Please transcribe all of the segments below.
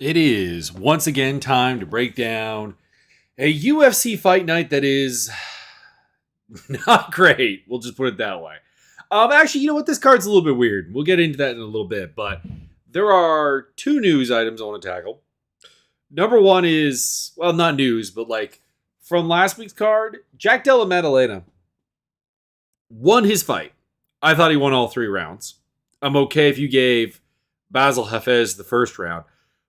It is once again time to break down a UFC fight night that is not great. We'll just put it that way. Actually, you know what? This card's a little bit weird. We'll get into that in a little bit, but there are two news items I want to tackle. Number one is, well, not news, but like from last week's card, Jack Della Maddalena won his fight. I thought he won all 3 rounds. I'm okay if you gave Basil Hafez the first round.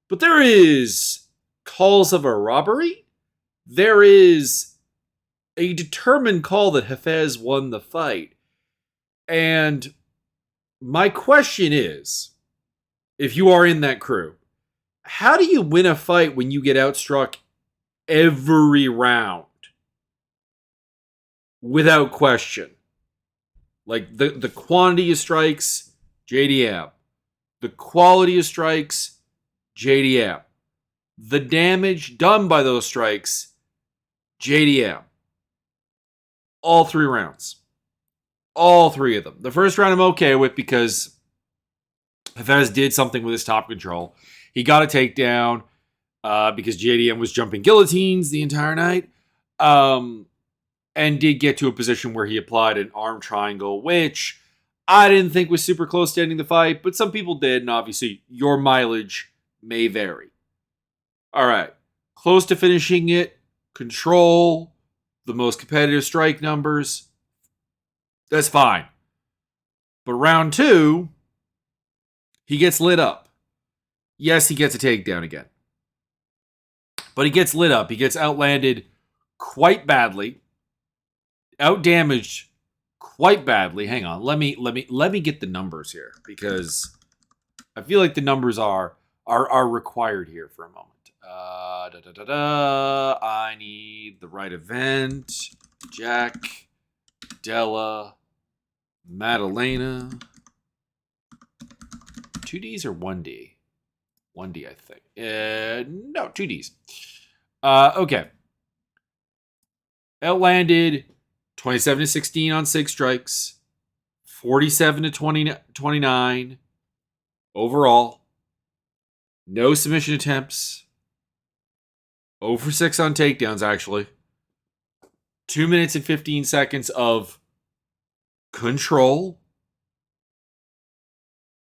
But there is calls of a robbery. There is a determined call that Hafez won the fight. And my question is, if you are in that crew, how do you win a fight when you get outstruck every round? Without question. Like the quantity of strikes, JDM. The quality of strikes, JDM. The damage done by those strikes, JDM. All 3 rounds. All 3 of them. The first round I'm okay with because Hafez did something with his top control. He got a takedown because JDM was jumping guillotines the entire night. And did get to a position where he applied an arm triangle, which I didn't think was super close to ending the fight, but some people did, and obviously your mileage may vary. All right. Close to finishing it. Control. The most competitive strike numbers. That's fine. But round 2, he gets lit up. Yes, he gets a takedown again. But he gets lit up. He gets outlanded quite badly. Outdamaged quite badly. Hang on. Let me get the numbers here because I feel like the numbers are required here for a moment. I need the right event. Jack Della Maddalena. 2 Ds or 1 D? 1 D, I think. No, 2 Ds. Okay. Outlanded 27-16 on 6 strikes. 47-29 overall. No submission attempts. 0 for 6 on takedowns, actually. 2 minutes and 15 seconds of control.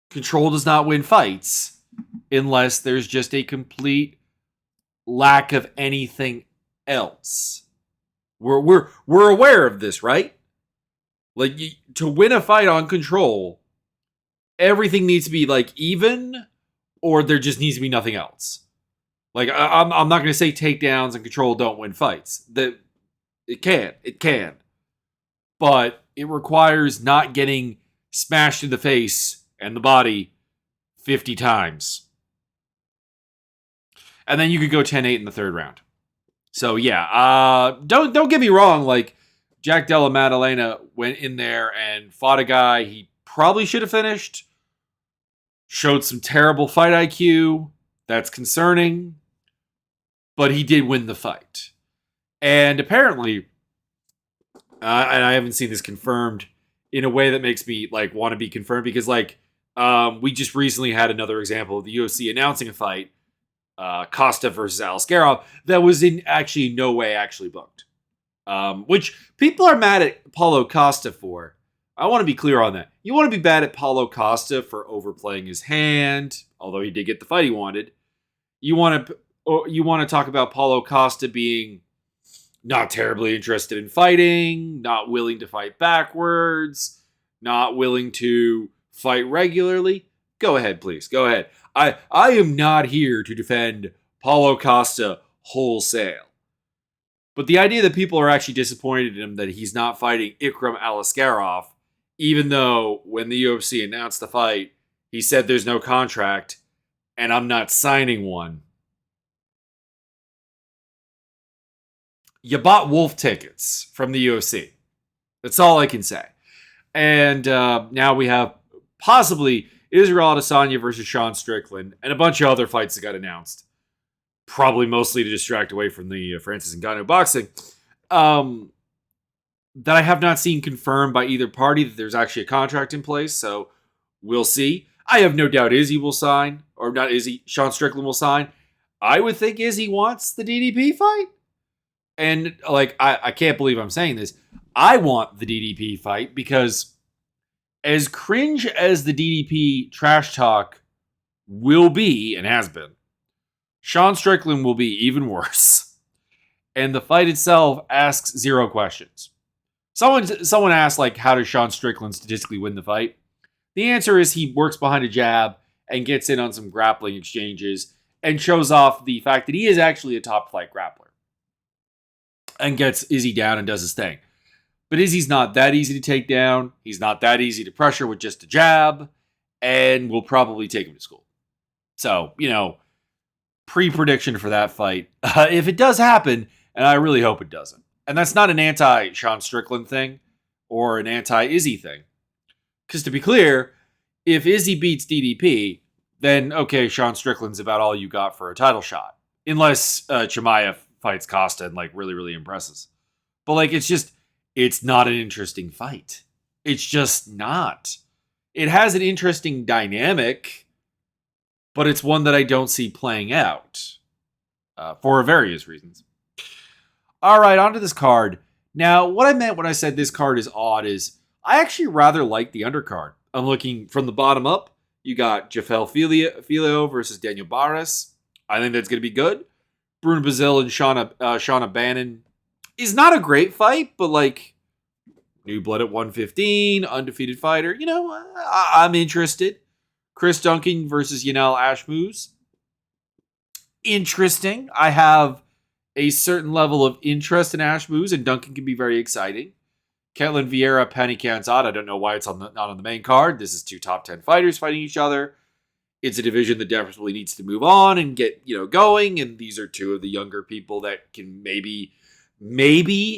Control does not win fights unless there's just a complete lack of anything else. We're aware of this, right? Like, to win a fight on control, everything needs to be like even, or there just needs to be nothing else. Like, I'm not going to say takedowns and control don't win fights. It can, but it requires not getting smashed in the face and the body 50 times, and then you could go 10-8 in the 3rd round. So yeah, don't get me wrong. Like, Jack Della Maddalena went in there and fought a guy he probably should have finished. Showed some terrible fight IQ. That's concerning. But he did win the fight. And apparently, and I haven't seen this confirmed in a way that makes me like want to be confirmed because like we just recently had another example of the UFC announcing a fight. Costa versus Alaskarov that was in no way booked. Which people are mad at Paulo Costa for. I want to be clear on that. You want to be mad at Paulo Costa for overplaying his hand, although he did get the fight he wanted. You want to talk about Paulo Costa being not terribly interested in fighting, not willing to fight backwards, not willing to fight regularly. Go ahead, please. Go ahead. I am not here to defend Paulo Costa wholesale. But the idea that people are actually disappointed in him that he's not fighting Ikram Alaskarov, even though when the UFC announced the fight, he said there's no contract and I'm not signing one. You bought wolf tickets from the UFC. That's all I can say. And now we have possibly Israel Adesanya versus Sean Strickland, and a bunch of other fights that got announced. Probably mostly to distract away from the Francis Ngannou boxing. That I have not seen confirmed by either party that there's actually a contract in place, so we'll see. I have no doubt Izzy will sign, or not Izzy, Sean Strickland will sign. I would think Izzy wants the DDP fight. And like, I can't believe I'm saying this. I want the DDP fight because as cringe as the DDP trash talk will be and has been, Sean Strickland will be even worse. And the fight itself asks zero questions. Someone asked, like, how does Sean Strickland statistically win the fight? The answer is he works behind a jab and gets in on some grappling exchanges and shows off the fact that he is actually a top flight grappler and gets Izzy down and does his thing. But Izzy's not that easy to take down. He's not that easy to pressure with just a jab, and we'll probably take him to school. So, pre-prediction for that fight. If it does happen, and I really hope it doesn't, and that's not an anti-Sean Strickland thing or an anti-Izzy thing. Because to be clear, if Izzy beats DDP, then okay, Sean Strickland's about all you got for a title shot. Unless Chimaev fights Costa and like really, really impresses. But like, it's not an interesting fight. It's just not. It has an interesting dynamic, but it's one that I don't see playing out for various reasons. All right, onto this card. Now, what I meant when I said this card is odd is I actually rather like the undercard. I'm looking from the bottom up. You got Jafel Filio versus Daniel Barras. I think that's going to be good. Bruno Bazil and Shauna Bannon is not a great fight, but like new blood at 115, undefeated fighter. I'm interested. Chris Duncan versus Yanel Ashmouz. Interesting. I have a certain level of interest in Ashmouz, and Duncan can be very exciting. Ketlin Vieira, Penny Canzada. I don't know why it's not on the main card. This is two top 10 fighters fighting each other. It's a division that desperately needs to move on and get going, and these are two of the younger people that can maybe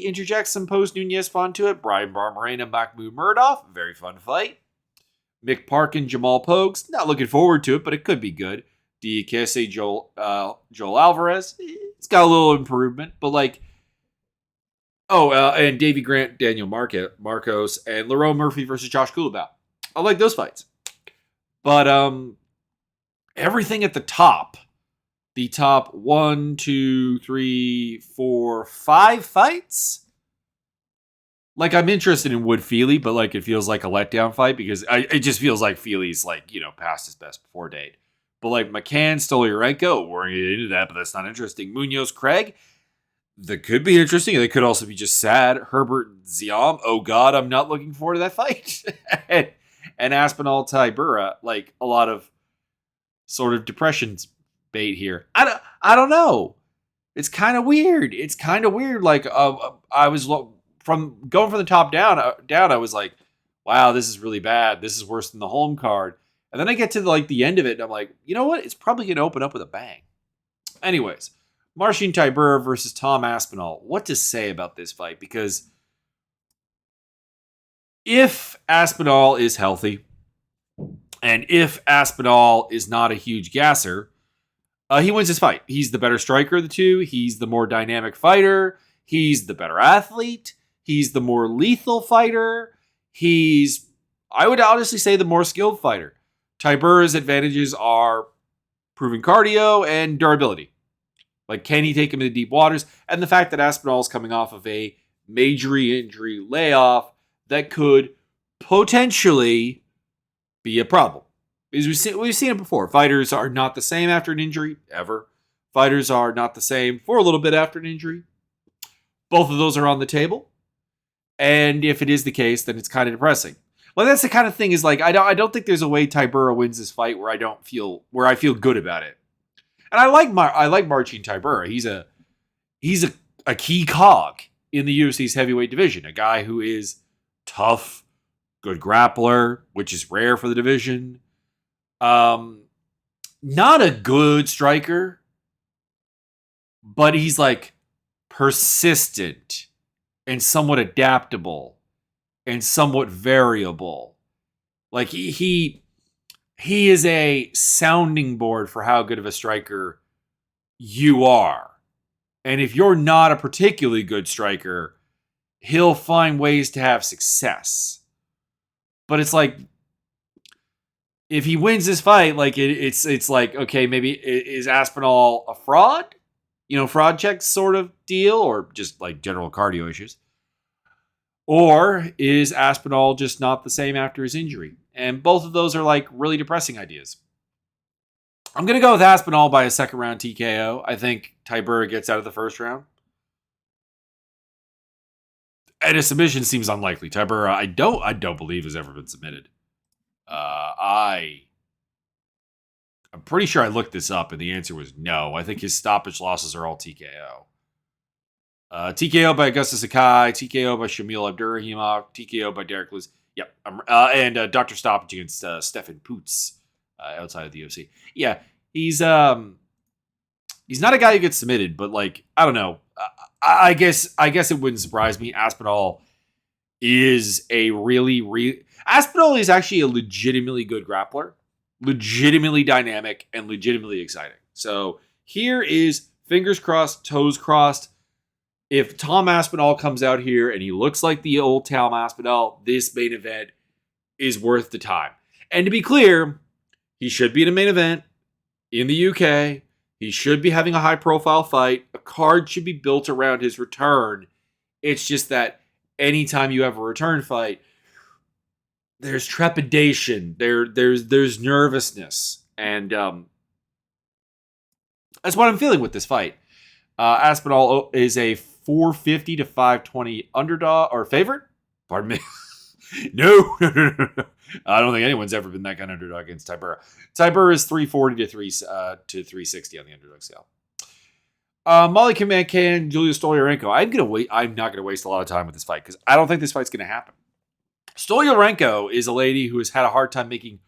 interject some post-Nunez fun to it. Brian Barmarena, Mahmoud Murdoch, very fun fight. Mick Parkin, Jamal Pogues, not looking forward to it, but it could be good. Diakese, Joel Alvarez, it's got a little improvement, but like, and Davey Grant, Daniel Marcos, and Lerone Murphy versus Josh Kulabau. I like those fights. But everything at the top 1, 2, 3, 4, 5 fights. Like, I'm interested in Wood Feely, but like it feels like a letdown fight because it just feels like Feely's like, past his best before date. But like McCann, Stolyarenko, we're going to get into that, but that's not interesting. Munoz, Craig, that could be interesting. They could also be just sad. Herbert Ziam, oh God, I'm not looking forward to that fight. and Aspinall, Tybura, like a lot of sort of depression bait here. I don't know. It's kind of weird. Like I was from going from the top down. I was like, wow, this is really bad. This is worse than the home card. And then I get to like the end of it, and I'm like, you know what? It's probably going to open up with a bang. Anyways, Marcin Tybura versus Tom Aspinall. What to say about this fight? Because if Aspinall is healthy, and if Aspinall is not a huge gasser, he wins this fight. He's the better striker of the two. He's the more dynamic fighter. He's the better athlete. He's the more lethal fighter. He's, I would honestly say, the more skilled fighter. Tybura's advantages are proven cardio and durability. Like, can he take him into deep waters? And the fact that Aspinall is coming off of a major injury layoff that could potentially be a problem. Because we've seen it before. Fighters are not the same after an injury, ever. Fighters are not the same for a little bit after an injury. Both of those are on the table. And if it is the case, then it's kind of depressing. Well, that's the kind of thing is like, I don't think there's a way Tybura wins this fight where I feel good about it. And I like Marcin Tybura. He's a key cog in the UFC's heavyweight division. A guy who is tough, good grappler, which is rare for the division. Not a good striker, but he's like persistent and somewhat adaptable and somewhat variable. Like he is a sounding board for how good of a striker you are. And if you're not a particularly good striker, he'll find ways to have success. But it's like, if he wins this fight, like it's like, okay, maybe is Aspinall a fraud? Fraud check sort of deal, or just like general cardio issues? Or is Aspinall just not the same after his injury? And both of those are like really depressing ideas. I'm going to go with Aspinall by a second round TKO. I think Tybura gets out of the first round. And a submission seems unlikely. Tybura, I don't believe has ever been submitted. I'm pretty sure I looked this up and the answer was no. I think his stoppage losses are all TKO. TKO by Augustus Sakai, TKO by Shamil Abdurrahimov, TKO by Derek Lewis. Yep. And Dr. Stoppage against Stefan Poots outside of the UFC. Yeah, he's not a guy who gets submitted, but like, I don't know. I guess it wouldn't surprise me. Aspinall is Aspinall is actually a legitimately good grappler, legitimately dynamic, and legitimately exciting. So here is fingers crossed, toes crossed. If Tom Aspinall comes out here and he looks like the old Tom Aspinall, this main event is worth the time. And to be clear, he should be in a main event in the UK. He should be having a high-profile fight. A card should be built around his return. It's just that anytime you have a return fight, there's trepidation. There's nervousness. And that's what I'm feeling with this fight. Aspinall is a 450 to 520 underdog or favorite. Pardon me. No. I don't think anyone's ever been that kind of underdog against Tybura. Tybura is 340 to 360 on the underdog scale. Molly McCann, Julia Stolyarenko. I'm not gonna waste a lot of time with this fight because I don't think this fight's gonna happen. Stolyarenko is a lady who has had a hard time making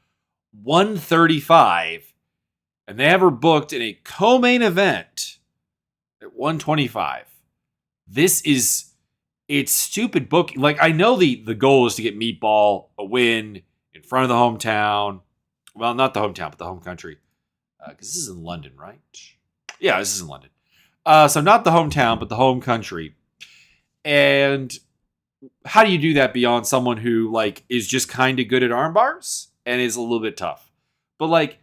135, and they have her booked in a co-main event at 125. It's stupid booking. Like, I know the goal is to get Meatball a win in front of the hometown. Well, not the hometown, but the home country. Because this is in London, right? Yeah, this is in London. So not the hometown, but the home country. And how do you do that beyond someone who, like, is just kind of good at arm bars and is a little bit tough? But, like,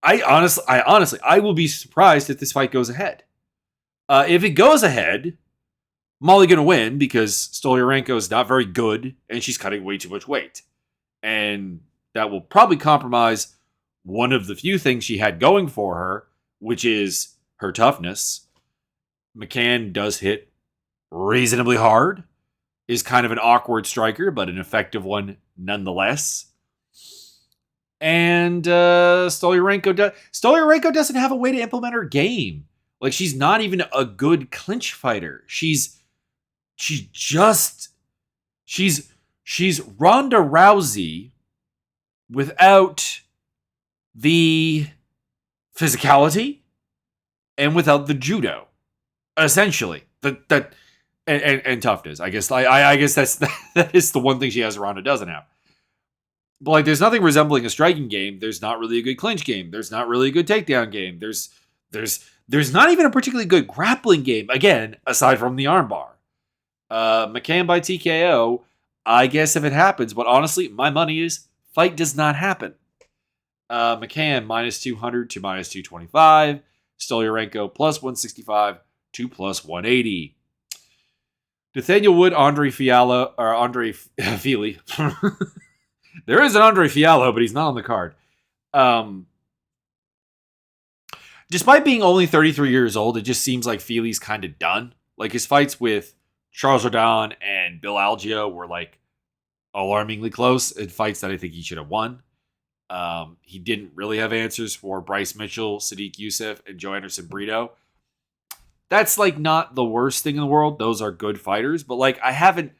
I honestly will be surprised if this fight goes ahead. If it goes ahead, Molly going to win because Stolyarenko is not very good and she's cutting way too much weight. And that will probably compromise one of the few things she had going for her, which is her toughness. McCann does hit reasonably hard, is kind of an awkward striker, but an effective one nonetheless. And Stolyarenko doesn't have a way to implement her game. Like, she's not even a good clinch fighter. She's Ronda Rousey without the physicality and without the judo, essentially. And toughness. I guess that is the one thing she has Ronda doesn't have. But like, there's nothing resembling a striking game. There's not really a good clinch game. There's not really a good takedown game. There's not even a particularly good grappling game. Again, aside from the armbar. McCann by TKO. I guess if it happens, but honestly, my money is fight does not happen. McCann minus 200 to minus 225. Stolyarenko plus 165 to plus 180. Nathaniel Wood, Andre Fiallo, or Andre Fili. There is an Andre Fiallo, but he's not on the card. Despite being only 33 years old, it just seems like Fili's kind of done. Like, his fights with Charles Jourdain and Bill Algeo were like alarmingly close in fights that I think he should have won. He didn't really have answers for Bryce Mitchell, Sadiq Youssef, and Joe Anderson Brito. That's like not the worst thing in the world. Those are good fighters, but like, I haven't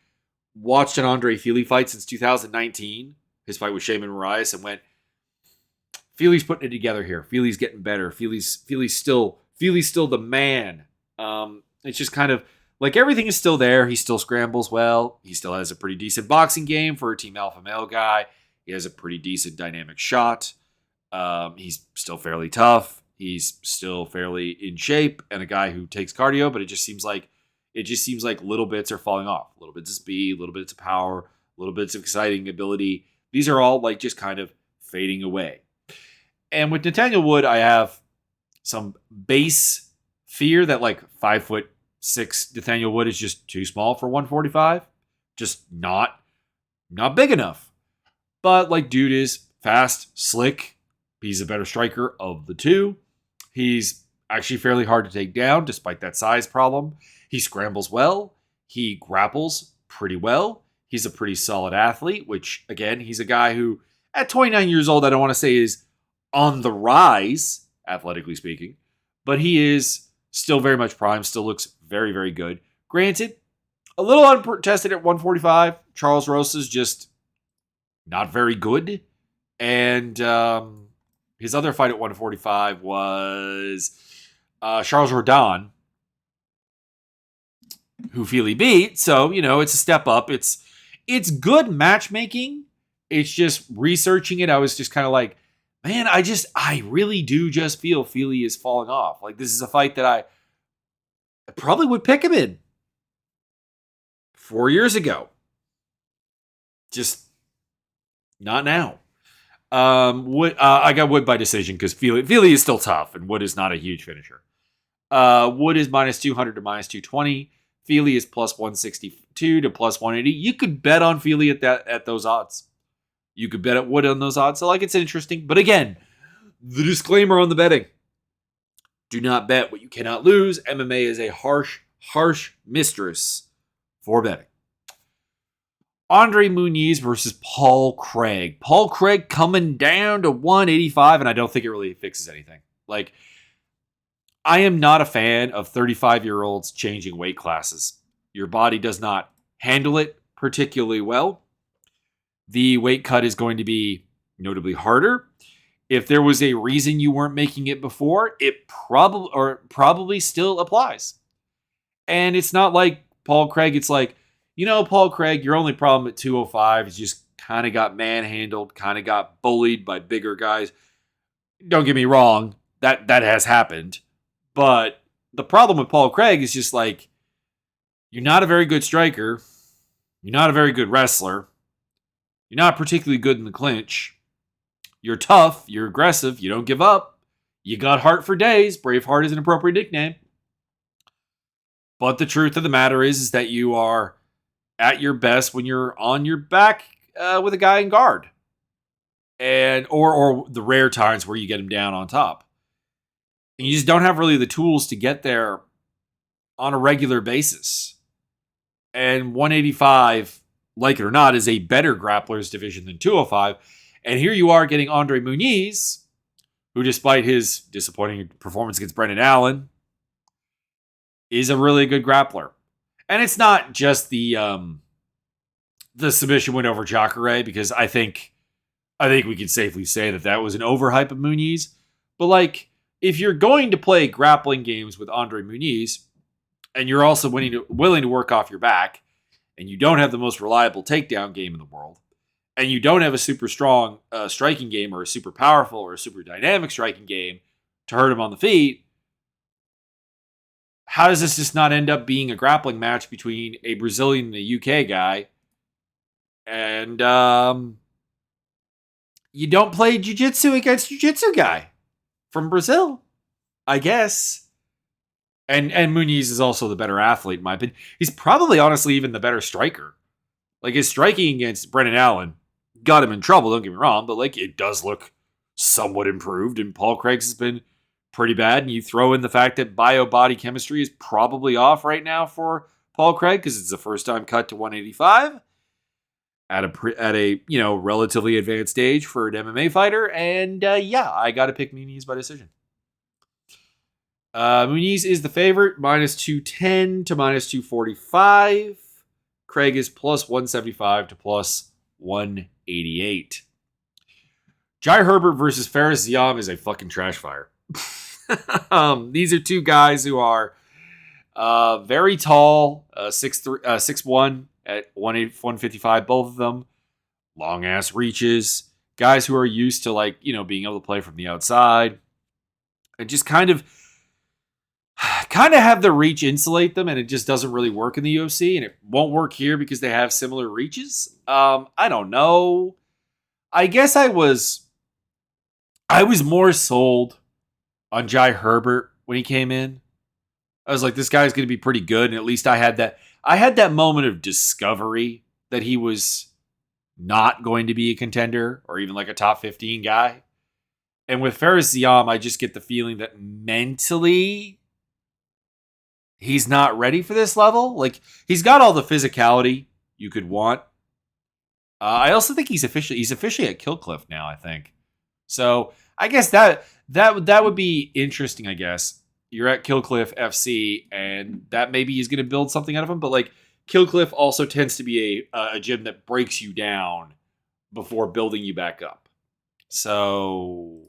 watched an Andre Fili fight since 2019. His fight with Shaman Moraes, and went, Fili's putting it together here. Fili's getting better. Fili's still the man. It's just kind of like everything is still there. He still scrambles well. He still has a pretty decent boxing game for a team alpha male guy. He has a pretty decent dynamic shot. He's still fairly tough. He's still fairly in shape and a guy who takes cardio, but it just seems like little bits are falling off. Little bits of speed, little bits of power, little bits of exciting ability. These are all like just kind of fading away. And with Nathaniel Wood, I have some base fear that like 5'6" Nathaniel Wood is just too small for 145. Just not big enough. But like dude is fast, slick. He's a better striker of the two. He's actually fairly hard to take down despite that size problem. He scrambles well. He grapples pretty well. He's a pretty solid athlete, which again, he's a guy who at 29 years old, I don't want to say is on the rise, athletically speaking, but he is still very much prime, still looks very, very good. Granted, a little unprotested at 145. Charles Rosa's just not very good. And his other fight at 145 was Charles Rodin, who Fili beat. So, it's a step up. It's good matchmaking. It's just researching it. I was just kind of like, man, I really do just feel Fili is falling off. Like, this is a fight that I probably would pick him in 4 years ago. Just not now. I got Wood by decision because Fili is still tough, and Wood is not a huge finisher. Wood is minus 200 to minus 220. Fili is plus 162 to plus 180. You could bet on Fili at those odds. You could bet at Wood on those odds. So, it's interesting. But again, the disclaimer on the betting. Do not bet what you cannot lose. MMA is a harsh, harsh mistress for betting. Andre Muniz versus Paul Craig. Paul Craig coming down to 185, and I don't think it really fixes anything. Like, I am not a fan of 35-year-olds changing weight classes. Your body does not handle it particularly well. The weight cut is going to be notably harder. If there was a reason you weren't making it before, it probably still applies. And it's not like Paul Craig. It's like, Paul Craig, your only problem at 205 is just kind of got manhandled, kind of got bullied by bigger guys. Don't get me wrong, that has happened. But the problem with Paul Craig is just like, you're not a very good striker. You're not a very good wrestler. You're not particularly good in the clinch. You're tough. You're aggressive. You don't give up. You got heart for days. Braveheart is an appropriate nickname. But the truth of the matter is that you are at your best when you're on your back with a guy in guard. And or the rare times where you get him down on top. And you just don't have really the tools to get there on a regular basis. And 185, like it or not, is a better grappler's division than 205. And here you are getting Andre Muniz, who despite his disappointing performance against Brendan Allen, is a really good grappler. And it's not just the submission win over Jacare, because I think we can safely say that was an overhype of Muniz. But if you're going to play grappling games with Andre Muniz, and you're also willing to work off your back, and you don't have the most reliable takedown game in the world, and you don't have a super strong striking game or a super powerful or a super dynamic striking game to hurt him on the feet, how does this just not end up being a grappling match between a Brazilian and a UK guy? And you don't play jiu-jitsu against jiu-jitsu guy from Brazil, I guess. And Muniz is also the better athlete, in my opinion. He's probably, honestly, even the better striker. His striking against Brendan Allen got him in trouble, don't get me wrong, but it does look somewhat improved, and Paul Craig's has been pretty bad. And you throw in the fact that body chemistry is probably off right now for Paul Craig because it's the first time cut to 185 at a relatively advanced stage for an MMA fighter. And I got to pick Muniz by decision. Muniz is the favorite, minus 210 to minus 245. Craig is plus 175 to plus 188. Jai Herbert versus Faris Ziam is a fucking trash fire. These are two guys who are very tall, 6'1" at 155, both of them. Long ass reaches. Guys who are used to being able to play from the outside. And just kind of have the reach insulate them, and it just doesn't really work in the UFC, and it won't work here because they have similar reaches. I don't know. I guess I was I was more sold on Jai Herbert when he came in. I was like, this guy's going to be pretty good, and at least I had that. I had that moment of discovery that he was not going to be a contender or even like a top 15 guy. And with Faris Ziam, I just get the feeling that mentally he's not ready for this level. Like, he's got all the physicality you could want. I also think he's officially at Killcliff now, I think. So I guess that would be interesting, I guess. You're at Killcliff FC, and that maybe is going to build something out of him. But like, Killcliff also tends to be a gym that breaks you down before building you back up. So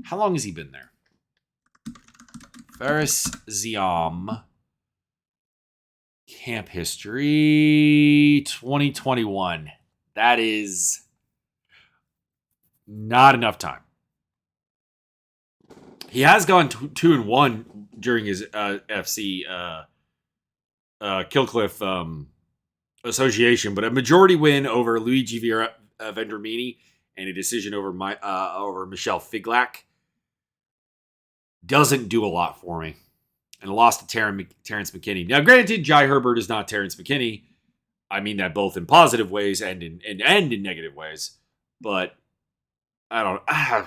how long has he been there? Faris Ziam. Camp history 2021. That is not enough time. He has gone 2-1 during his FC Killcliff association, but a majority win over Luigi Vendramini and a decision over Michelle Figlak doesn't do a lot for me. And a loss to Terrence McKinney. Now, granted, Jai Herbert is not Terrence McKinney. I mean that both in positive ways and in negative ways. But I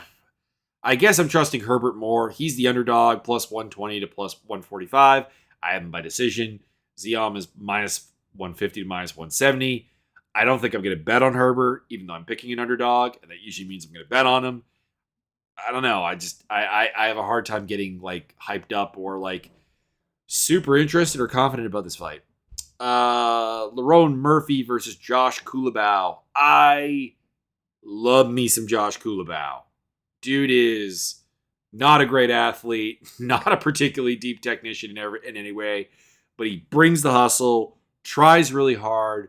guess I'm trusting Herbert more. He's the underdog, plus 120 to plus 145. I have him by decision. Ziam is minus 150 to minus 170. I don't think I'm going to bet on Herbert, even though I'm picking an underdog, and that usually means I'm going to bet on him. I don't know. I have a hard time getting like hyped up or like super interested or confident about this fight. Lerone Murphy versus Josh Kulabau. I love me some Josh Kulabau. Dude is not a great athlete, not a particularly deep technician in any way, but he brings the hustle, tries really hard,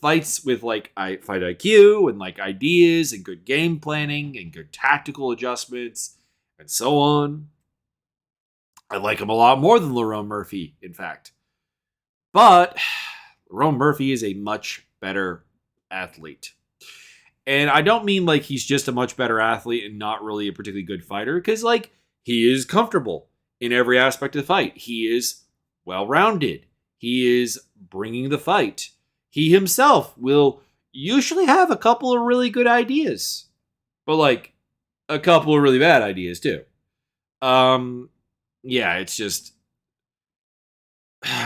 fights with like fight IQ and like ideas and good game planning and good tactical adjustments and so on. I like him a lot more than Lerone Murphy, in fact. But Lerone Murphy is a much better athlete. And I don't mean like he's just a much better athlete and not really a particularly good fighter, because like he is comfortable in every aspect of the fight. He is well-rounded. He is bringing the fight. He himself will usually have a couple of really good ideas, but like a couple of really bad ideas too. Yeah, it's just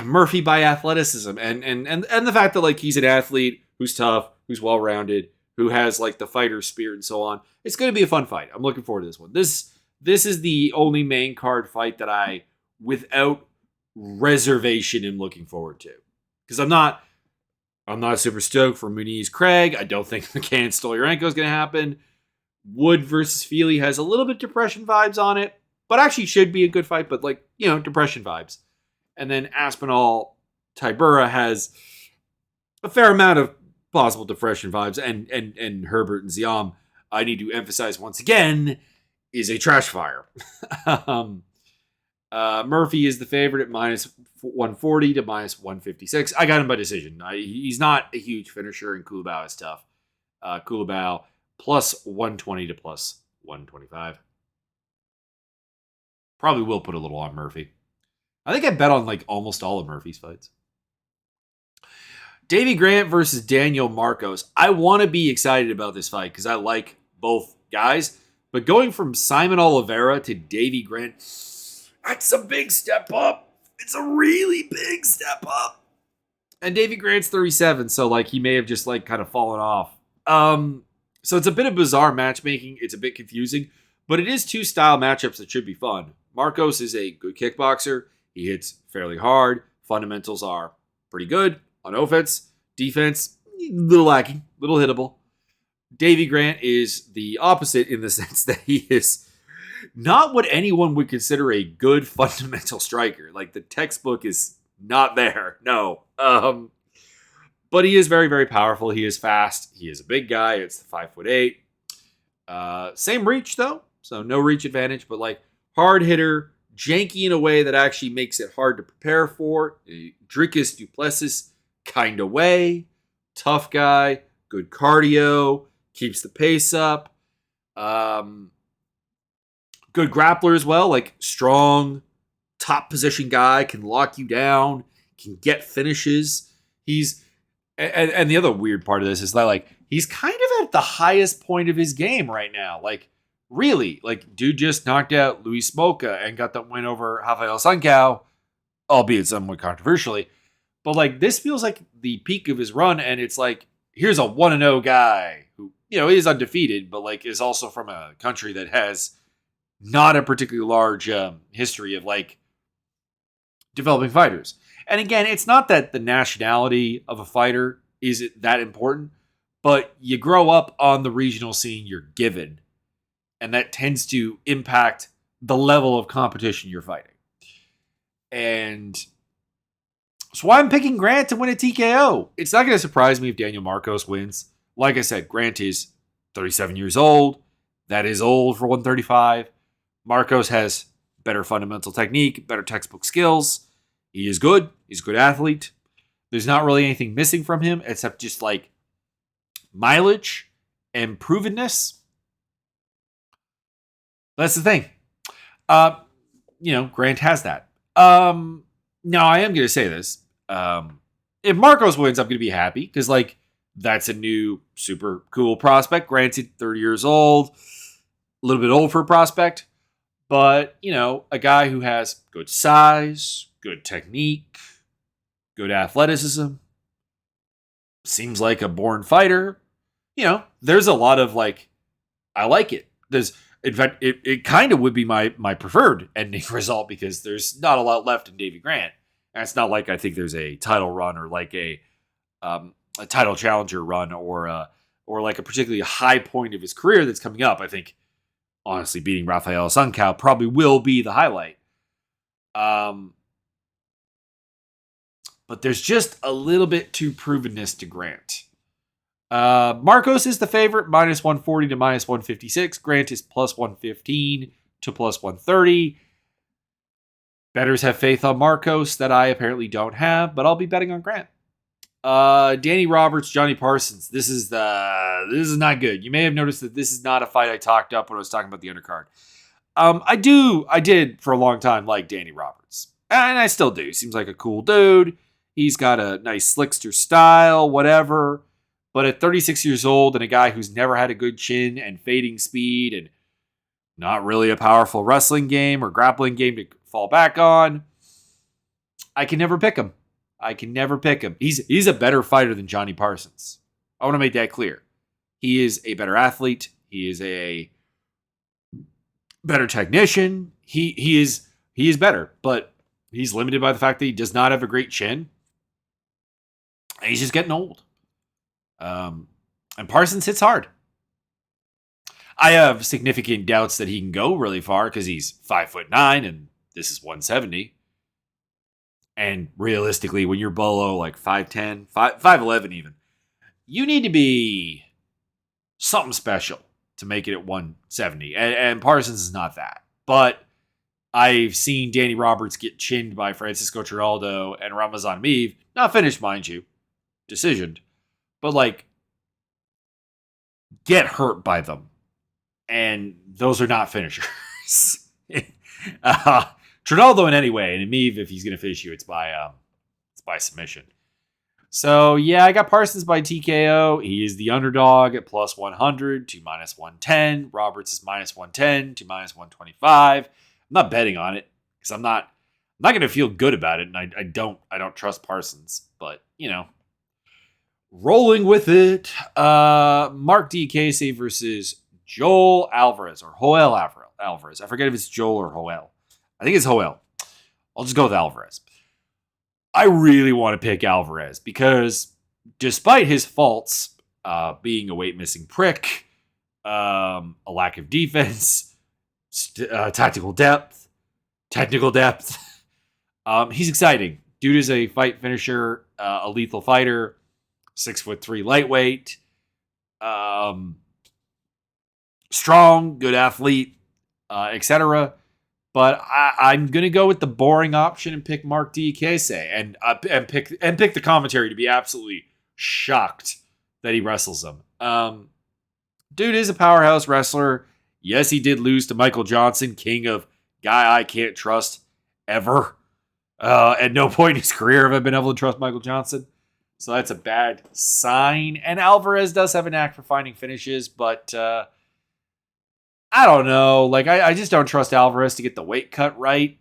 Murphy by athleticism and the fact that like he's an athlete who's tough, who's well-rounded, who has like the fighter spirit and so on. It's going to be a fun fight. I'm looking forward to this one. This is the only main card fight that I, without reservation, am looking forward to. Because I'm not super stoked for Muniz Craig. I don't think McCann Stolyarenko is going to happen. Wood versus Feely has a little bit depression vibes on it, but actually should be a good fight, but like, depression vibes. And then Aspinall Tybura has a fair amount of possible depression vibes, and Herbert and Ziam, I need to emphasize once again, is a trash fire. Murphy is the favorite at minus 140 to minus 156. I got him by decision. He's not a huge finisher, and Kulabau is tough. Kulabau plus 120 to plus 125. Probably will put a little on Murphy. I think I bet on like almost all of Murphy's fights. Davey Grant versus Daniel Marcos. I want to be excited about this fight because I like both guys. But going from Simon Oliveira to Davey Grant, that's a big step up. It's a really big step up. And Davey Grant's 37, so like he may have just like kind of fallen off. So it's a bit of bizarre matchmaking. It's a bit confusing. But it is two style matchups that should be fun. Marcos is a good kickboxer. He hits fairly hard. Fundamentals are pretty good. On offense, defense, a little lacking, little hittable. Davey Grant is the opposite in the sense that he is not what anyone would consider a good fundamental striker. Like the textbook is not there. No. But he is very, very powerful. He is fast. He is a big guy. It's 5'8". Same reach though. So no reach advantage, but like hard hitter, janky in a way that actually makes it hard to prepare for. Dricus Duplessis kind of way. Tough guy, good cardio, keeps the pace up. Good grappler as well, like strong, top position guy, can lock you down, can get finishes. He's and the other weird part of this is that like he's kind of at the highest point of his game right now. Like really, like dude just knocked out Luis Smoka and got that win over Rafael Sancao, albeit somewhat controversially. But like this feels like the peak of his run, and it's like here's a 1-0 guy who is undefeated, but like is also from a country that has not a particularly large history of like developing fighters. And again, it's not that the nationality of a fighter is that important, but you grow up on the regional scene you're given, and that tends to impact the level of competition you're fighting. And so I'm picking Grant to win a TKO. It's not going to surprise me if Daniel Marcos wins. Like I said, Grant is 37 years old. That is old for 135. Marcos has better fundamental technique, better textbook skills. He is good. He's a good athlete. There's not really anything missing from him except just like mileage and provenness. That's the thing. Grant has that. Now I am going to say this. If Marcos wins, I'm going to be happy because like that's a new super cool prospect. Granted, 30 years old, a little bit old for a prospect, but a guy who has good size, good technique, good athleticism, seems like a born fighter. There's a lot of like, I like it. In fact, it kind of would be my preferred ending result because there's not a lot left in Davey Grant. And it's not like I think there's a title run or like a title challenger run or like a particularly high point of his career that's coming up. I think, honestly, beating Rafael Sancao probably will be the highlight. But there's just a little bit too provenness to Grant. Marcos is the favorite, minus 140 to minus 156. Grant is plus 115 to plus 130. Bettors have faith on Marcos that I apparently don't have, but I'll be betting on Grant. Danny Roberts, Johnny Parsons. This is not good. You may have noticed that this is not a fight I talked up when I was talking about the undercard. I did for a long time like Danny Roberts, and I still do. Seems like a cool dude. He's got a nice slickster style, whatever. But at 36 years old and a guy who's never had a good chin and fading speed and not really a powerful wrestling game or grappling game to fall back on, I can never pick him. He's a better fighter than Johnny Parsons. I want to make that clear. He is a better athlete. He is a better technician. He is better, but he's limited by the fact that he does not have a great chin. And he's just getting old. And Parsons hits hard. I have significant doubts that he can go really far because he's 5'9" and this is 170. And realistically, when you're below like 5'10", 5'11 even, you need to be something special to make it at 170. And Parsons is not that. But I've seen Danny Roberts get chinned by Francisco Trinaldo and Ramazan Meave. Not finished, mind you. Decisioned. But like, get hurt by them. And those are not finishers. Trinaldo in any way, and Meave, if he's going to finish you, it's by submission. So yeah, I got Parsons by TKO. He is the underdog at plus 100 to minus 110. Roberts is minus 110 to minus 125. I'm not betting on it because I'm not going to feel good about it, and I don't trust Parsons. But rolling with it. Mark DeCasey versus Joel Alvarez or Joel Alvarez. I forget if it's Joel or Joel. I think it's Joel. I'll just go with Alvarez. I really want to pick Alvarez because despite his faults, being a weight-missing prick, a lack of defense, technical depth, he's exciting. Dude is a fight finisher, a lethal fighter, 6'3" lightweight, strong, good athlete, etc. But I'm gonna go with the boring option and pick Mark DeCasey and pick the commentary to be absolutely shocked that he wrestles him. Dude is a powerhouse wrestler. Yes, he did lose to Michael Johnson, king of guy I can't trust ever. At no point in his career have I been able to trust Michael Johnson. So that's a bad sign. And Alvarez does have a knack for finding finishes, but I don't know. Like I just don't trust Alvarez to get the weight cut right.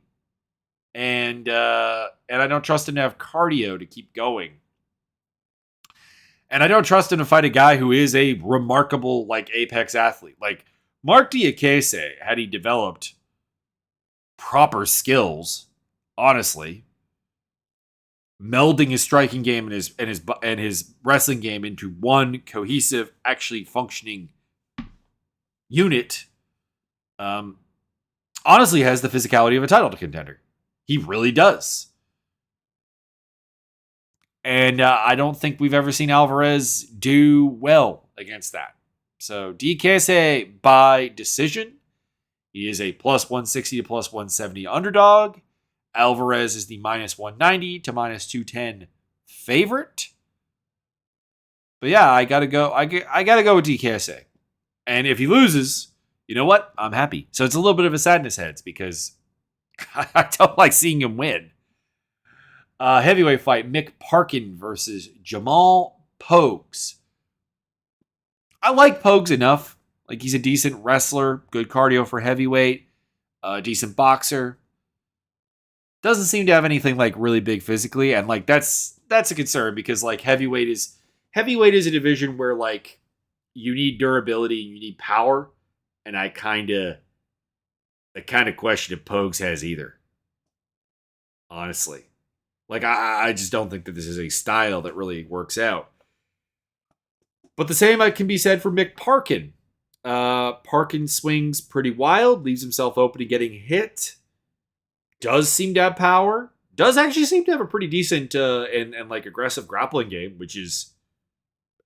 And I don't trust him to have cardio to keep going. And I don't trust him to fight a guy who is a remarkable like apex athlete. Like Mark Diakese, had he developed proper skills, honestly, melding his striking game and his wrestling game into one cohesive, actually functioning unit, honestly has the physicality of a title contender. He really does. And I don't think we've ever seen Alvarez do well against that. So DKSA by decision. He is a plus 160 to plus 170 underdog. Alvarez is the minus 190 to minus 210 favorite. But yeah, I gotta go. I gotta go with DKSA. And if he loses, you know what? I'm happy. So it's a little bit of a sadness heads because I don't like seeing him win. Heavyweight fight: Mick Parkin versus Jamal Pogues. I like Pogues enough. Like he's a decent wrestler, good cardio for heavyweight, decent boxer. Doesn't seem to have anything like really big physically, and like that's a concern because like heavyweight is a division where like you need durability, you need power, and I kind of question if Pogues has either. Honestly, like I just don't think that this is a style that really works out. But the same can be said for Mick Parkin. Parkin swings pretty wild, leaves himself open to getting hit. Does seem to have power. Does actually seem to have a pretty decent and like aggressive grappling game, which is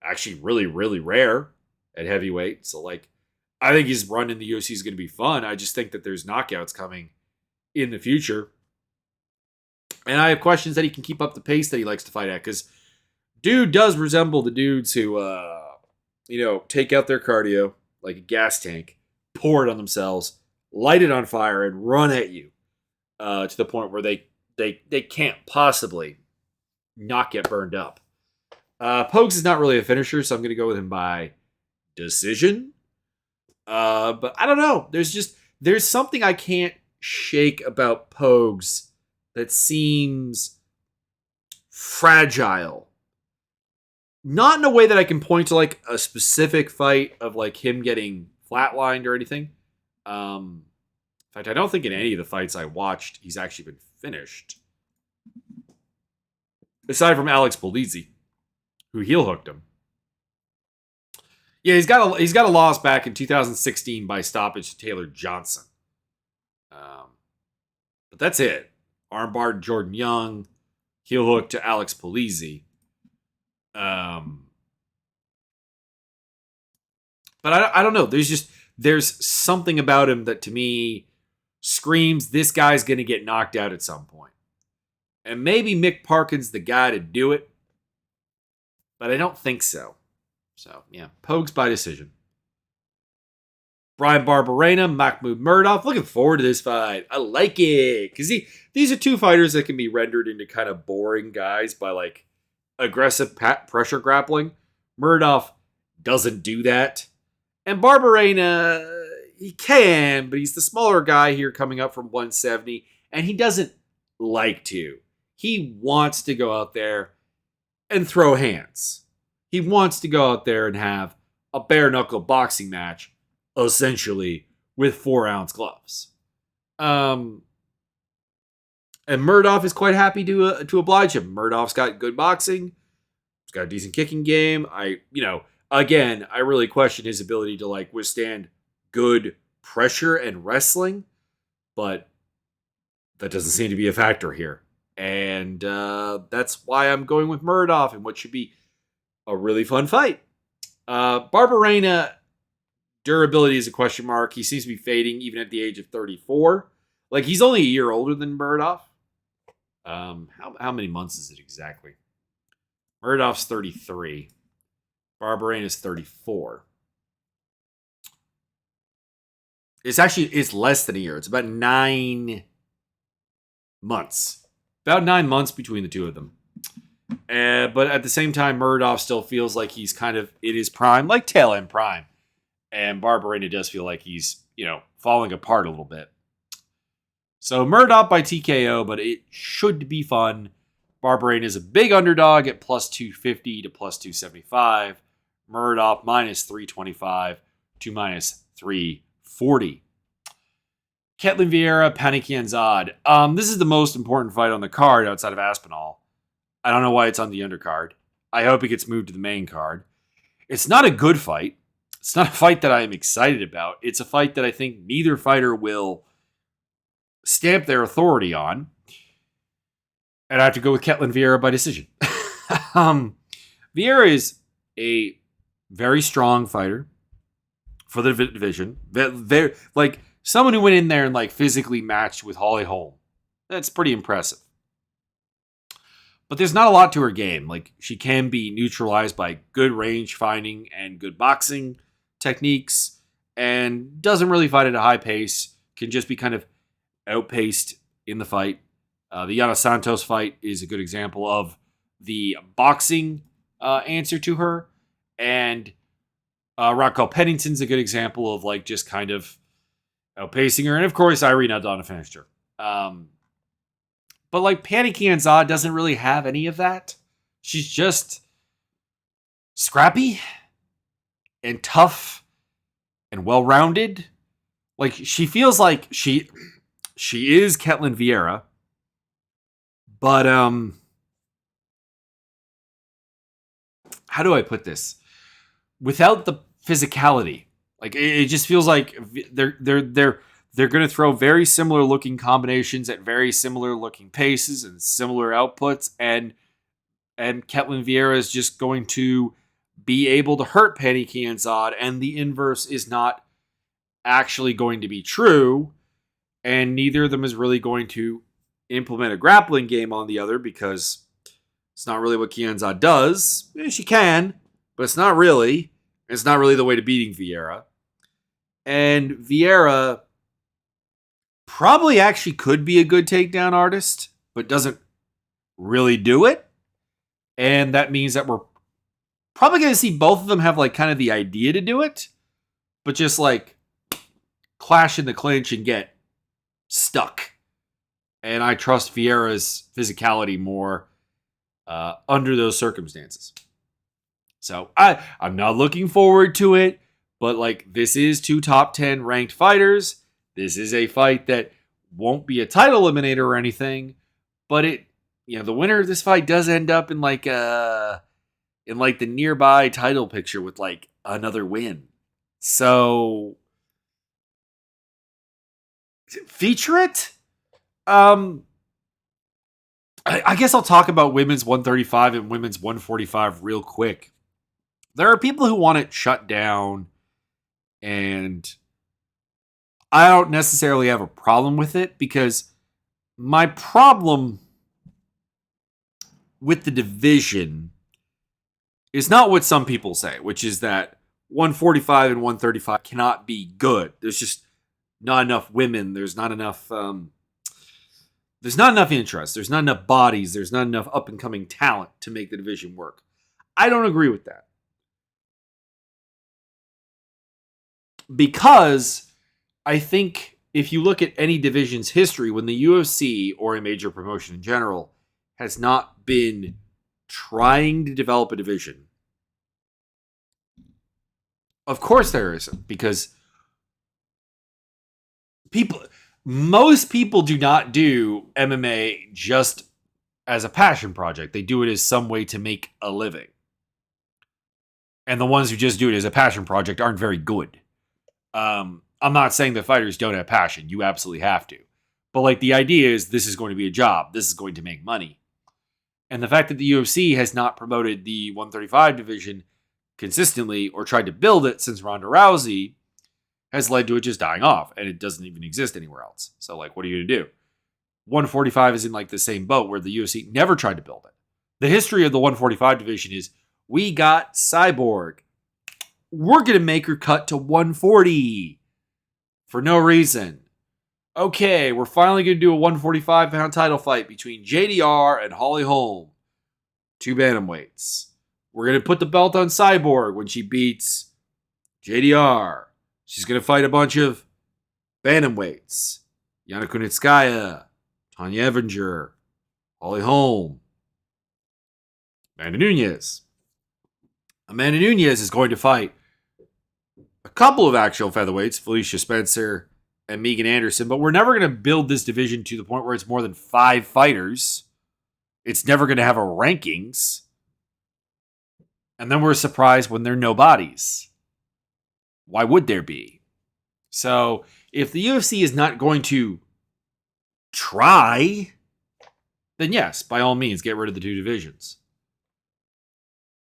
actually really, really rare at heavyweight. So like, I think his run in the UFC is going to be fun. I just think that there's knockouts coming in the future. And I have questions that he can keep up the pace that he likes to fight at because dude does resemble the dudes who, take out their cardio like a gas tank, pour it on themselves, light it on fire, and run at you to the point where they can't possibly not get burned up. Pogues is not really a finisher, so I'm going to go with him by decision. But I don't know. There's something I can't shake about Pogues that seems fragile. Not in a way that I can point to like a specific fight of like him getting flatlined or anything. In fact, I don't think in any of the fights I watched he's actually been finished. Aside from Alex Polizzi, who heel hooked him. Yeah, he's got a loss back in 2016 by stoppage to Taylor Johnson. But that's it. Armbar to Jordan Young, heel hook to Alex Polizzi. But I don't know. There's something about him that to me screams this guy's going to get knocked out at some point. And maybe Mick Parkin's the guy to do it, but I don't think so. So, yeah, Pogues by decision. Brian Barberena, Mahmoud Murdoch. Looking forward to this fight. I like it. Because these are two fighters that can be rendered into kind of boring guys by like aggressive pressure grappling. Murdoch doesn't do that. And Barberena, he can, but he's the smaller guy here coming up from 170. And he doesn't like to. He wants to go out there and throw hands. He wants to go out there and have a bare knuckle boxing match, essentially, with 4-ounce gloves. And Murdoch is quite happy to oblige him. Murdoch's got good boxing. He's got a decent kicking game. I really question his ability to like withstand good pressure and wrestling, but that doesn't seem to be a factor here. And that's why I'm going with Murdoch in what should be a really fun fight. Barberena, durability is a question mark. He seems to be fading even at the age of 34. Like, he's only a year older than Murdoch. How many months is it exactly? Murdoch's 33. Barberena's 34. It's less than a year. It's about 9 months. About 9 months between the two of them. But at the same time, Murdoch still feels like he's kind of in his prime, like tail end prime. And Barberena does feel like he's, falling apart a little bit. So Murdoch by TKO, but it should be fun. Barberena is a big underdog at plus 250 to plus 275. Murdoch minus 325 to minus 340. Ketlin Vieira, Paniki This is the most important fight on the card outside of Aspinall. I don't know why it's on the undercard. I hope it gets moved to the main card. It's not a good fight. It's not a fight that I am excited about. It's a fight that I think neither fighter will stamp their authority on. And I have to go with Ketlin Vieira by decision. Vieira is a very strong fighter for the division. They're like someone who went in there and physically matched with Holly Holm. That's pretty impressive. But there's not a lot to her game. She can be neutralized by good range finding and good boxing techniques, and doesn't really fight at a high pace. Can just be kind of outpaced in the fight. The Yana Santos fight is a good example of the boxing answer to her. And Raquel Pennington's a good example of just kind of outpacing her. And of course, Irene Aldana finished her. But Pannie Kianzad doesn't really have any of that. She's just scrappy and tough and well-rounded. She feels like she is Ketlin Vieira. But how do I put this? Without the physicality, it just feels like they're going to throw very similar looking combinations at very similar looking paces and similar outputs, and Ketlin Vieira is just going to be able to hurt Pannie Kianzad, and the inverse is not actually going to be true, and neither of them is really going to implement a grappling game on the other, because it's not really what Kianzad does. She can, but it's not really. It's not really the way to beating Vieira. And Vieira probably actually could be a good takedown artist, but doesn't really do it. And that means that we're probably going to see both of them have kind of the idea to do it, but just clash in the clinch and get stuck. And I trust Vieira's physicality more under those circumstances. So I'm not looking forward to it, but this is two top 10 ranked fighters. This is a fight that won't be a title eliminator or anything, but the winner of this fight does end up in the nearby title picture with another win. So feature it. I guess I'll talk about women's 135 and women's 145 real quick. There are people who want it shut down, and I don't necessarily have a problem with it, because my problem with the division is not what some people say, which is that 145 and 135 cannot be good. There's just not enough women. There's not enough interest. There's not enough bodies. There's not enough up-and-coming talent to make the division work. I don't agree with that. Because I think if you look at any division's history, when the UFC or a major promotion in general has not been trying to develop a division, of course there isn't, because most people do not do MMA just as a passion project. They do it as some way to make a living. And the ones who just do it as a passion project aren't very good. I'm not saying that fighters don't have passion. You absolutely have to. But the idea is this is going to be a job. This is going to make money. And the fact that the UFC has not promoted the 135 division consistently or tried to build it since Ronda Rousey has led to it just dying off, and it doesn't even exist anywhere else. So what are you going to do? 145 is in the same boat where the UFC never tried to build it. The history of the 145 division is we got Cyborg. We're going to make her cut to 140. for no reason. Okay, we're finally going to do a 145-pound title fight between JDR and Holly Holm. 2 bantamweights. We're going to put the belt on Cyborg when she beats JDR. She's going to fight a bunch of bantamweights. Yana Kunitskaya, Tanya Evinger, Holly Holm, Amanda Nunes. Amanda Nunes is going to fight a couple of actual featherweights, Felicia Spencer and Megan Anderson, but we're never going to build this division to the point where it's more than 5 fighters. It's never going to have a rankings. And then we're surprised when there are no bodies. Why would there be? So if the UFC is not going to try, then yes, by all means, get rid of the 2 divisions.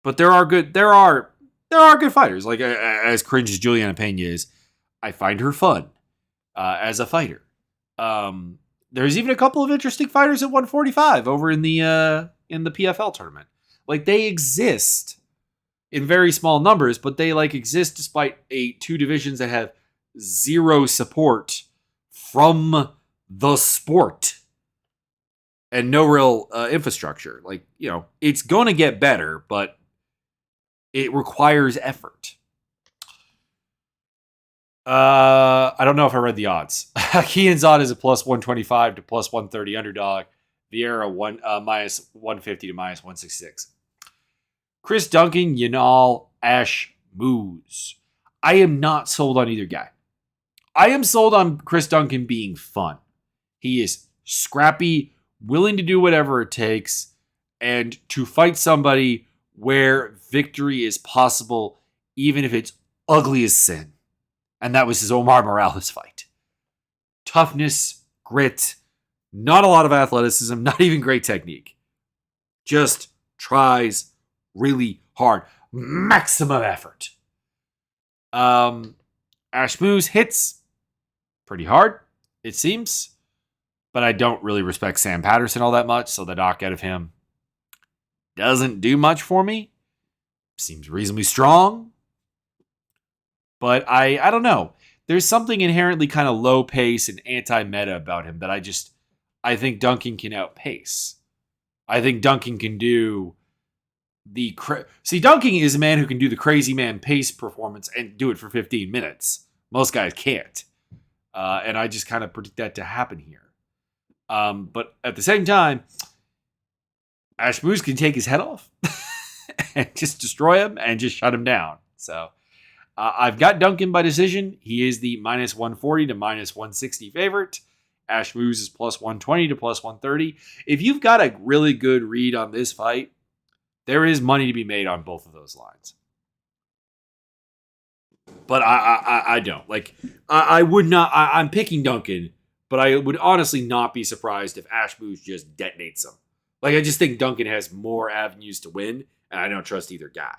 But there are good fighters. Like as cringe as Juliana Pena is, I find her fun as a fighter. There's even a couple of interesting fighters at 145 over in the PFL tournament. Like they exist in very small numbers, but they like exist despite 2 divisions that have zero support from the sport and no real infrastructure. Like, you know, it's going to get better, but it requires effort. I don't know if I read the odds. Kean's odd is a plus 125 to plus 130 underdog. Vieira minus 150 to minus 166. Chris Duncan, Yanal, Ash, Moose. I am not sold on either guy. I am sold on Chris Duncan being fun. He is scrappy, willing to do whatever it takes, and to fight somebody where victory is possible, even if it's ugly as sin. And that was his Omar Morales fight. Toughness, grit, not a lot of athleticism, not even great technique. Just tries really hard. Maximum effort. Ash Moose hits pretty hard, it seems. But I don't really respect Sam Patterson all that much, so the knockout of him doesn't do much for me. Seems reasonably strong. But I don't know. There's something inherently kind of low pace and anti-meta about him that I think Duncan can outpace. I think Duncan can do Duncan is a man who can do the crazy man pace performance and do it for 15 minutes. Most guys can't. And I just kind of predict that to happen here. But at the same time, Ash Moose can take his head off and just destroy him and just shut him down. So I've got Duncan by decision. He is the minus 140 to minus 160 favorite. Ash Moose is plus 120 to plus 130. If you've got a really good read on this fight, there is money to be made on both of those lines. But I don't. Like, I would not. I'm picking Duncan, but I would honestly not be surprised if Ash Moose just detonates him. Like, I just think Duncan has more avenues to win, and I don't trust either guy.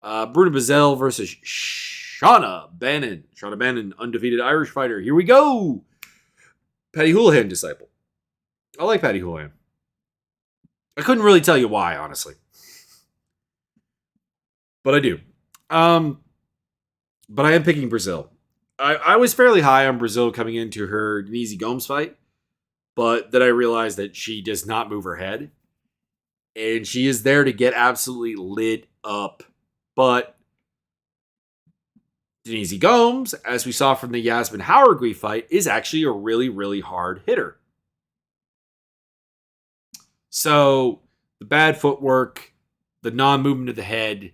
Bruna Bazell versus Shauna Bannon. Shauna Bannon, undefeated Irish fighter. Here we go. Paddy Houlihan disciple. I like Paddy Houlihan. I couldn't really tell you why, honestly. But I do. But I am picking Brazil. I was fairly high on Brazil coming into her Denise Gomes fight, but then I realized that she does not move her head. And she is there to get absolutely lit up. But Denise Gomes, as we saw from the Yasmin Howard fight, is actually a really, really hard hitter. So the bad footwork, the non-movement of the head,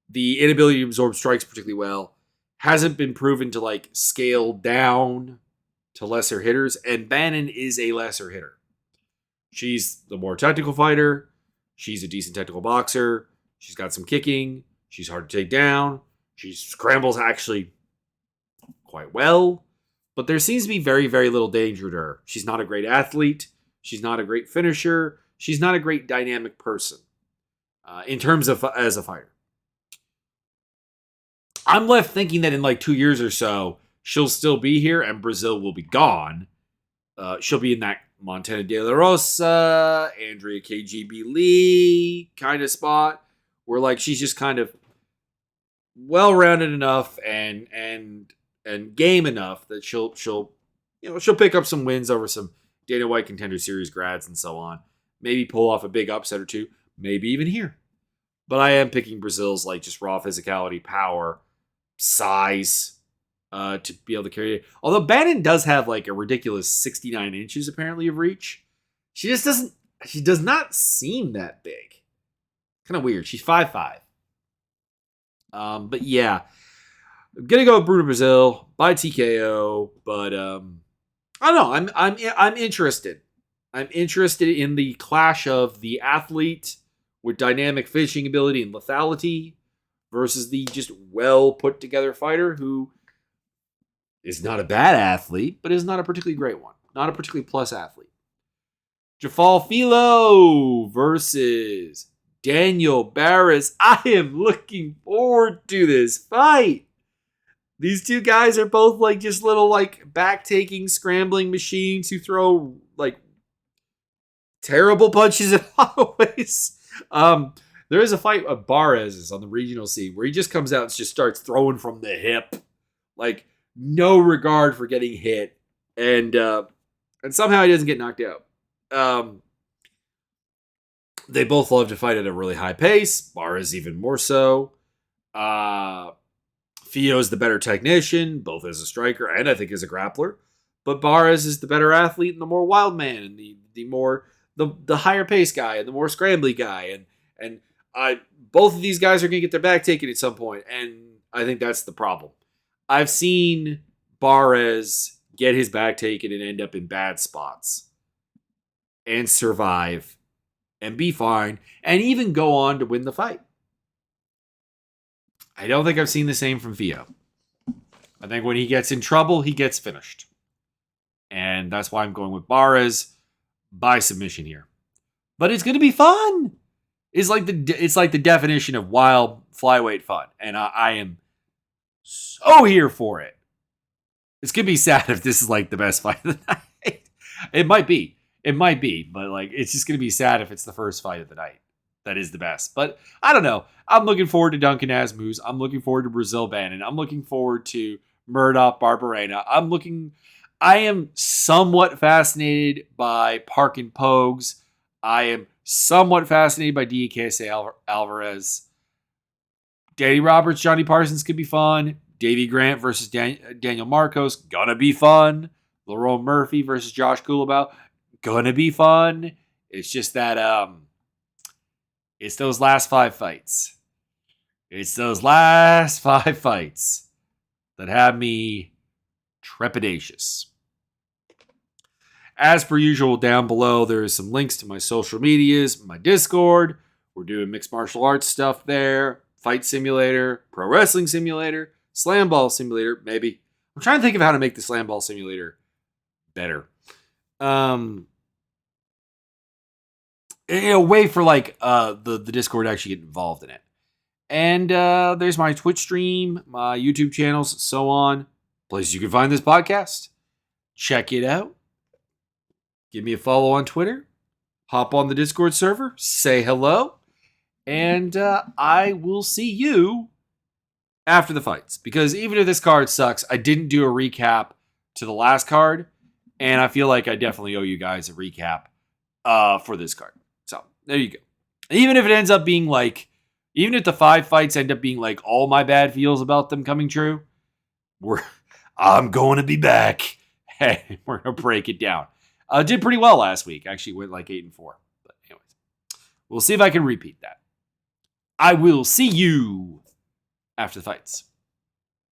the inability to absorb strikes particularly well, hasn't been proven to like scale down to lesser hitters, and Bannon is a lesser hitter. She's the more technical fighter. She's a decent technical boxer. She's got some kicking. She's hard to take down. She scrambles actually quite well, but there seems to be very, very little danger to her. She's not a great athlete. She's not a great finisher. She's not a great dynamic person in terms of as a fighter. I'm left thinking that in like 2 years or so, she'll still be here and Brazil will be gone. She'll be in that Montana De La Rosa, Andrea KGB Lee kind of spot where like she's just kind of well-rounded enough and and game enough that she'll pick up some wins over some Dana White Contender Series grads and so on. Maybe pull off a big upset or two. Maybe even here. But I am picking Brazil's like just raw physicality, power, size to be able to carry it. Although Bannon does have like a ridiculous 69 inches apparently of reach. She does not seem that big. Kind of weird. She's 5'5". But yeah, I'm gonna go with Bruno Brazil by TKO. But I don't know. I'm interested. I'm interested in the clash of the athlete with dynamic finishing ability and lethality versus the just well put together fighter who is not a bad athlete, but is not a particularly great one. Not a particularly plus athlete. Jafal Filo versus Daniel Barris. I am looking forward to this fight. These two guys are both like just little like back-taking, scrambling machines who throw like terrible punches in a lot of ways. There is a fight of Barres on the regional scene where he just comes out and just starts throwing from the hip. Like no regard for getting hit. And somehow he doesn't get knocked out. They both love to fight at a really high pace. Barres even more so. Fio's the better technician, both as a striker and I think as a grappler. But Barres is the better athlete and the more wild man and the more the higher pace guy and the more scrambly guy. And both of these guys are going to get their back taken at some point, and I think that's the problem. I've seen Barres get his back taken and end up in bad spots and survive and be fine and even go on to win the fight. I don't think I've seen the same from Fio. I think when he gets in trouble, he gets finished. And that's why I'm going with Barres by submission here. But it's going to be fun. It's like the definition of wild flyweight fun. And I am so here for it. It's going to be sad if this is like the best fight of the night. It might be. But like it's just going to be sad if it's the first fight of the night. That is the best. But I don't know. I'm looking forward to Duncan Asmus. I'm looking forward to Brazil Bannon. I'm looking forward to Murdoch Barberena. I am somewhat fascinated by Park and Pogues. I am somewhat fascinated by DKC Alvarez. Danny Roberts, Johnny Parsons could be fun. Davey Grant versus Daniel Marcos, gonna be fun. Lerone Murphy versus Josh Kulabau, gonna be fun. It's just that it's those last 5 fights. It's those last 5 fights that have me trepidatious. As per usual, down below, there is some links to my social medias, my Discord. We're doing mixed martial arts stuff there. Fight Simulator, Pro Wrestling Simulator, Slam Ball Simulator, maybe. I'm trying to think of how to make the Slam Ball Simulator better. A way for like the Discord to actually get involved in it. And there's my Twitch stream, my YouTube channels, so on. Places you can find this podcast. Check it out. Give me a follow on Twitter. Hop on the Discord server. Say hello. And I will see you after the fights. Because even if this card sucks, I didn't do a recap to the last card. And I feel like I definitely owe you guys a recap for this card. So, there you go. Even if it ends up being like, even if the 5 fights end up being like all my bad feels about them coming true, I'm going to be back. Hey, we're going to break it down. Did pretty well last week. Actually went like 8-4. But anyways, we'll see if I can repeat that. I will see you after the fights.